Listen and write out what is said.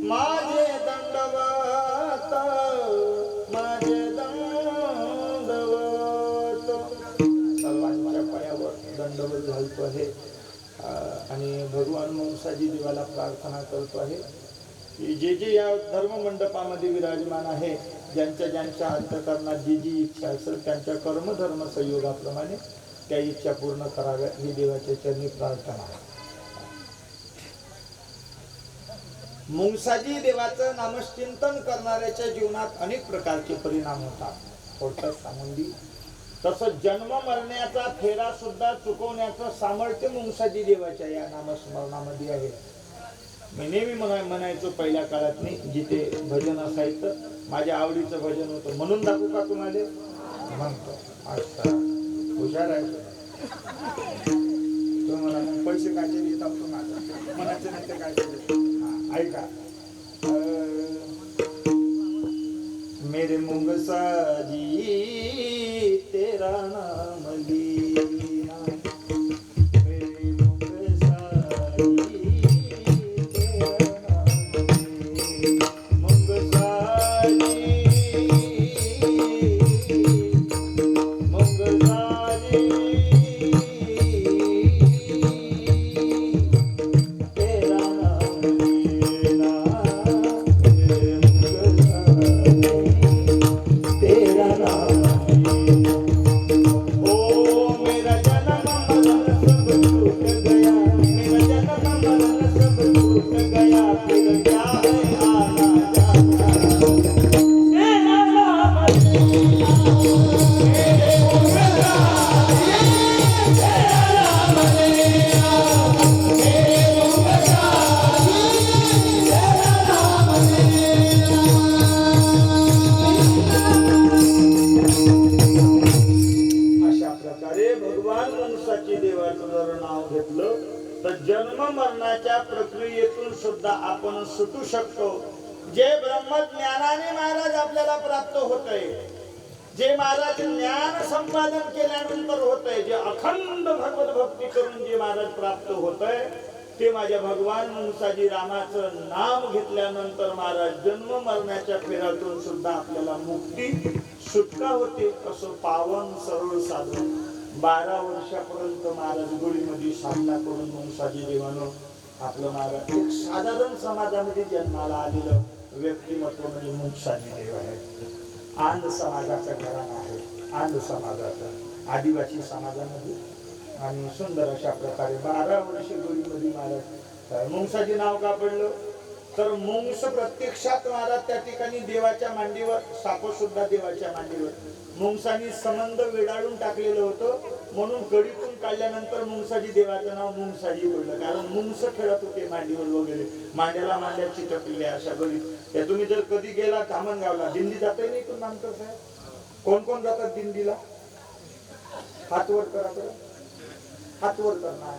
माझे दंडवत माझे दंडवत सर्वांच्या पायावर दंडवत घालतो आहे आणि भगवान मंसाजी देवाला प्रार्थना करतो आहे की जे जे या धर्म मंडपामध्ये विराजमान आहे, ज्यांच्या ज्यांच्या अंतःकरणात जी जी इच्छा असेल त्यांच्या कर्मधर्म संयोगाप्रमाणे त्या इच्छा पूर्ण कराव्या ही देवाच्या चरणी प्रार्थना आहे. मुंगसाजी देवाचं नामचिंतन करणाऱ्याच्या जीवनात अनेक प्रकारचे परिणाम होतात. थोडक्यात सांगून दी तसं जन्म मरण्याचा फेरा सुद्धा चुकवण्याचं सामर्थ्य मुंगसाजी देवाच्या या नामस्मरणामध्ये आहे. मी नेहमी म्हणायचो पहिल्या काळात नाही, जिथे भजन असायचं माझ्या आवडीचं भजन होतं. म्हणून दाखवू का तुम्हाला? म्हणतो अच्छा हुशार आहे तो. मला मग पैसे काय देत आहोत माझं म्हणायचं नाही तर काय ऐका. मेरे मुंगसाजी तेरा नाम लीना, मेरे मुंगसाजी तेरा नाम लीना, मुंगसाजी मुंगसाजी तेरा नाम लीना, मेरे मुंगसाजी तेरा नाम लीना. ओ मेरा जन्म मरण सब छूट गया, मेरा जन्म मरण सब छूट गया, फिर क्या है आना जाना, तेरा नाम लीना, मेरे मुंगसाजी तेरा नाम लीना, मेरे मुंगसाजी तेरा नाम लीना. अशा प्रकारे भगवान मुंगसाची देवाचं जर नाव घेतलं तर जन्म मरणाच्या प्रक्रियेतून सुद्धा आपण सुटू शकतो. जे ब्रह्मज्ञानाने महाराज आपल्याला प्राप्त होतंय, जे महाराज ज्ञान संपादन केल्यानंतर होतंय, जे अखंड भगवत भक्ती करून जे महाराज प्राप्त होतंय, ते माझ्या भगवान मुंगसाजी रामाचं नाम घेतल्यानंतर महाराज जन्म मरण्याच्या फेऱ्यातून सुद्धा आपल्याला मुक्ती सुटका होते. असं पावन सरळ साधन 12 वर्षापर्यंत महाराज गोळीमध्ये साधना करून मुंगसाजी देवानं आपलं महाराज एक साधारण समाजामध्ये जन्माला आलेलं व्यक्तिमत्व म्हणजे मुंगसाजी देव आहे. आंध समाजाचा घराणा आहे, आंध समाजाचा आदिवासी समाजामध्ये. आणि सुंदर अशा प्रकारे 12 वर्ष गोळीमध्ये महाराज मुंगसाजी नाव का पडलं तर मुंगस प्रत्यक्षात महाराज त्या ठिकाणी देवाच्या मांडीवर, साप सुद्धा देवाच्या मांडीवर. मुंगसानी संबंध वेडाळून टाकलेलं होतं म्हणून गडीतून काढल्यानंतर मुंगसाजी देवाचं नाव मुंगसाजी पडलं. कारण मुंगस खेळत होते मांडीवर वगैरे, मांड्याला मांड्या चिटकलेल्या अशा गडीत. त्या तुम्ही जर कधी गेला धामणगावला, दिंडी जाते नाही तू नामकर साहेब, कोण कोण जातात दिंडीला? हात वर करा बरं, हात वर करणार.